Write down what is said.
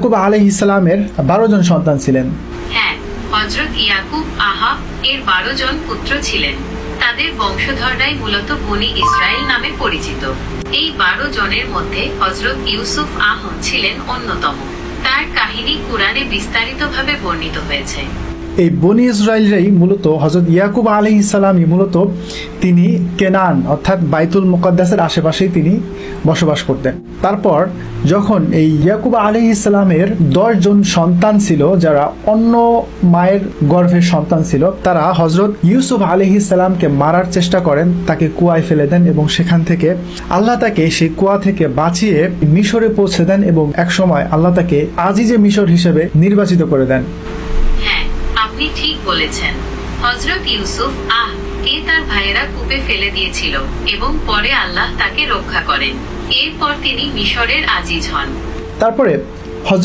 ইয়াকুব আলাইহিস সালামের 12 জন সন্তান ছিলেন। হ্যাঁ, হযরত ইয়াকুব এর 12 জন পুত্র ছিলেন। তাদের বংশধররাই মূলত বনি ইসরাইল নামে পরিচিত। এই 12 জনের মধ্যে হযরত ইউসুফ ছিলেন অন্যতম। তার কাহিনী কুরআনে বিস্তারিতভাবে বর্ণিত হয়েছে। এই বনি ইসরাইলরাই মূলত হযরত ইয়াকুব আলাইহিস সালামই মূলত তিনি কেনান অর্থাৎ বাইতুল মুকাদ্দাসের আশেপাশেই তিনি বসবাস করতেন। তারপর যখন এই ইয়াকুব আলাইহিস সালামের 10 জন সন্তান ছিল, যারা অন্য মায়ের গর্ভের সন্তান ছিল, তারা হযরত ইউসুফ আলাইহিস সালামকে মারার চেষ্টা করেন, তাকে কুয়ায় ফেলে দেন এবং সেখান থেকে আল্লাহ তাকে সেই কুয়া থেকে বাঁচিয়ে মিশরে পৌঁছে দেন এবং একসময় আল্লাহ তাকে আজিজে মিশর হিসেবে নির্বাচিত করে দেন। আপনি ঠিক বলেছেন। হযরত ইউসুফ কে তার ভাইয়েরা কূপে ফেলে দিয়েছিল এবং পরে আল্লাহ তাকে রক্ষা করেন। এরপর তিনি মিশরের আজিজ হন। তারপরে হযরত